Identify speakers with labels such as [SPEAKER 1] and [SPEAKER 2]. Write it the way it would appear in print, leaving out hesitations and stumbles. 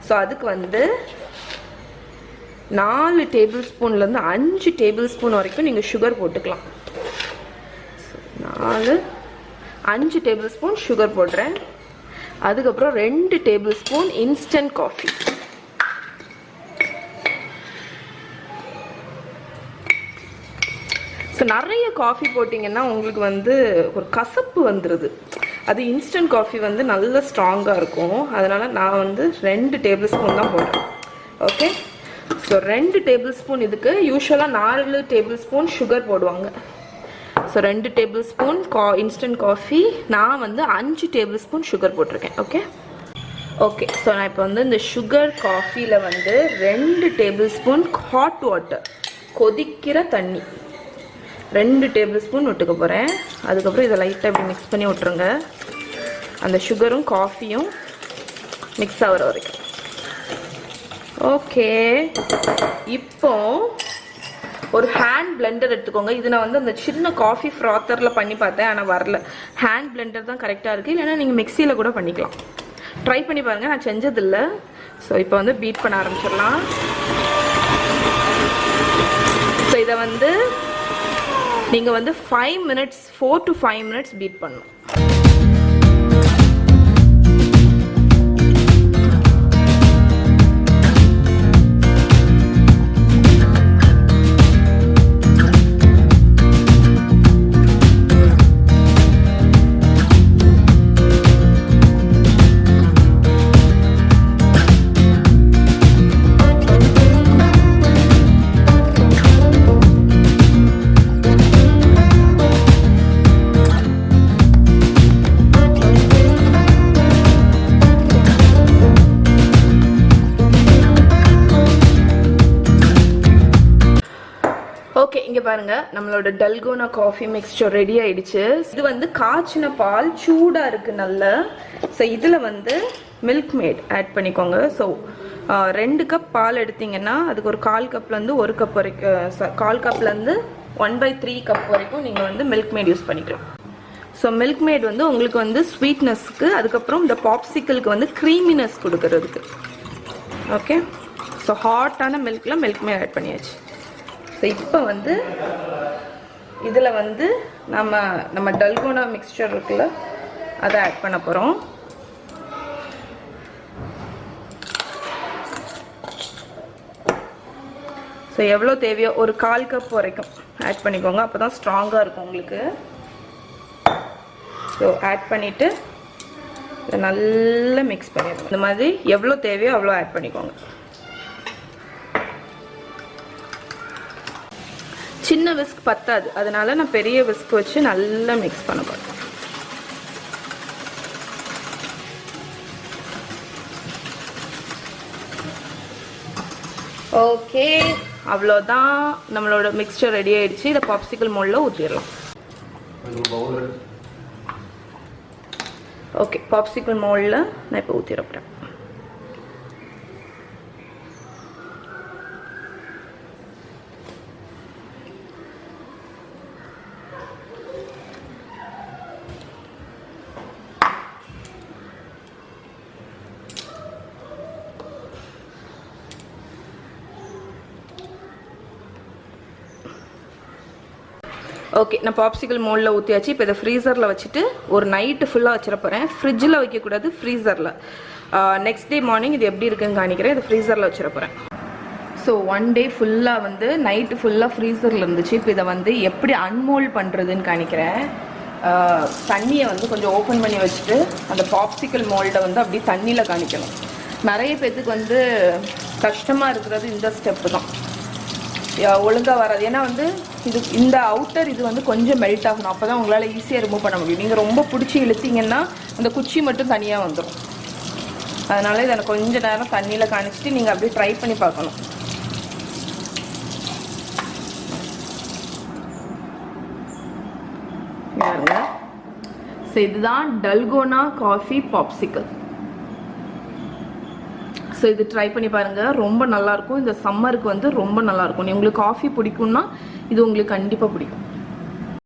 [SPEAKER 1] So அதுக்கு வந்து 4 table ஸ்பூன்லேருந்து 5 table spoon வரைக்கும் நீங்கள் சுகர் போட்டுக்கலாம். 5 டேபிள் ஸ்பூன் சுகர் போடுறேன். அதுக்கப்புறம் 2 table spoon instant coffee. So நிறைய காஃபி போட்டிங்கன்னா உங்களுக்கு வந்து ஒரு கசப்பு வந்துடுது. அது இன்ஸ்டன்ட் காஃபி வந்து நல்ல ஸ்ட்ராங்காக இருக்கும். அதனால் நான் வந்து 2 டேபிள் ஸ்பூன் தான் போடுறேன். Okay, so 2 table spoon. இதுக்கு யூஸ்வலாக 4 டேபிள் ஸ்பூன் சுகர் போடுவாங்க. So 2 table spoon instant coffee, நான் வந்து 5 டேபிள் ஸ்பூன் சுகர் போட்டிருக்கேன். ஓகே ஓகே ஸோ நான் இப்போ வந்து இந்த சுகர் காஃபியில் வந்து 2 டேபிள் ஸ்பூன் ஹாட் வாட்டர், கொதிக்கிற தண்ணி 2 டேபிள் ஸ்பூன் விட்டுக்க போகிறேன். அதுக்கப்புறம் இதை லைட்டாக இப்படி மிக்ஸ் பண்ணி விட்டுருங்க. அந்த சுகரும் காஃபியும் மிக்ஸ் ஆகிற வரைக்கும். ஓகே, இப்போ ஒரு ஹேண்ட் பிளெண்டர் எடுத்துக்கோங்க. இது நான் வந்து அந்த சின்ன காஃபி ஃப்ராத்தரில் பண்ணி பார்த்தேன், ஆனால் வரல. ஹேண்ட் பிளெண்டர் தான் கரெக்டாக இருக்குது. இல்லைன்னா நீங்கள் மிக்சியில் கூட பண்ணிக்கலாம். ட்ரை பண்ணி பாருங்கள், நான் செஞ்சதில்லை. ஸோ இப்போ வந்து பீட் பண்ண ஆரம்பிச்சிடலாம். ஸோ இதை வந்து நீங்கள் வந்து 4 to 5 minutes பீட் பண்ணணும். ஓகே, இங்கே பாருங்கள், நம்மளோட டல்கோனா காஃபி மிக்ஸ்சர் ரெடி ஆயிடுச்சு. இது வந்து காய்ச்சின பால் சூடாக இருக்குது நல்லா. ஸோ இதில் வந்து மில்க் மேட் ஆட் பண்ணிக்கோங்க. ஸோ 2 கப் பால் எடுத்திங்கன்னா அதுக்கு ஒரு 1/4 கப்லேருந்து 1 கப் வரைக்கும், 1/4 கப்லேருந்து 1/3 கப் வரைக்கும் நீங்கள் வந்து மில்க் மேட் யூஸ் பண்ணிக்கலாம். ஸோ மில்க் மேட் வந்து உங்களுக்கு வந்து ஸ்வீட்னஸ்க்கு, அதுக்கப்புறம் இந்த பாப்சிக்கிளுக்கு வந்து க்ரீமினஸ் கொடுக்கறதுக்கு. ஓகே, ஸோ ஹாட்டான மில்கில் மில்க் மேட் ஆட் பண்ணியாச்சு. ஸோ இப்போ வந்து இதில் வந்து நம்ம டல்கோனா மிக்ஸ்சர் இருக்குல்ல, அதை ஆட் பண்ண போகிறோம். ஸோ எவ்வளோ தேவையோ ஒரு 1/4 கப் வரைக்கும் ஆட் பண்ணிக்கோங்க. அப்போ தான் ஸ்ட்ராங்காக இருக்கும் உங்களுக்கு. ஸோ ஆட் பண்ணிவிட்டு இதை நல்லா மிக்ஸ் பண்ணிடுங்க. இந்த மாதிரி எவ்வளோ தேவையோ அவ்வளோ ஆட் பண்ணிக்கோங்க. சின்ன விஸ்க் பத்தாது, அதனால நான் பெரிய விஸ்க் வச்சு நல்லா மிக்ஸ் பண்ண போறேன். ஓகே, அவ்வளோதான், நம்மளோட மிக்ஸ்சர் ரெடி ஆயிடுச்சு. இதை பாப்சிக்கல் மோல்டில் ஊற்றிடலாம். ஓகே, பாப்சிக்கல் மோல்டில் நான் இப்போ ஊற்றிடப்பேன். ஓகே, நான் பாப்சிக்கல் மோல்டில் ஊற்றியாச்சு. இப்போ இதை ஃப்ரீசரில் வச்சுட்டு ஒரு நைட்டு ஃபுல்லாக வச்சிட போகிறேன். ஃப்ரிட்ஜில் வைக்கக்கூடாது, ஃப்ரீசரில். நெக்ஸ்ட் டே மார்னிங் இது எப்படி இருக்குன்னு காணிக்கிறேன். இதை ஃப்ரீசரில் வச்சிட போகிறேன். ஸோ 1 டே ஃபுல்லாக வந்து நைட்டு ஃபுல்லாக ஃப்ரீசரில் இருந்துச்சு. இப்போ இதை வந்து எப்படி அன்மோல்ட் பண்ணுறதுன்னு காணிக்கிறேன். தண்ணியை வந்து கொஞ்சம் ஓப்பன் பண்ணி வச்சுட்டு அந்த பாப்சிக்கல் மோல்டை வந்து அப்படியே தண்ணியில் காணிக்கணும். நிறைய பேத்துக்கு வந்து கஷ்டமாக இருக்கிறது இந்த ஸ்டெப்பு தான், ஒழுங்காக வராது. ஏன்னா வந்து இந்த அவுட்டர் இது வந்து கொஞ்சம் மெல்ட் ஆகணும். அப்போ தான் உங்களால் ஈஸியாக ரிமூவ் பண்ண முடியும். நீங்கள் ரொம்ப பிடிச்சி இழுத்தீங்கன்னா அந்த குச்சி மட்டும் தனியாக வந்துடும். அதனால இதை கொஞ்சம் நேரம் தண்ணியில் காணிச்சிட்டு நீங்கள் அப்படியே ட்ரை பண்ணி பார்க்கணும். பாருங்க, ஸோ இதுதான் டல்கோனா காஃபி பாப்சிக்கல். ஸோ இது ட்ரை பண்ணி பாருங்கள், ரொம்ப நல்லாயிருக்கும். இந்த சம்மருக்கு வந்து ரொம்ப நல்லாயிருக்கும். உங்களுக்கு காஃபி பிடிக்கும்னா இது உங்களுக்கு கண்டிப்பாக பிடிக்கும்.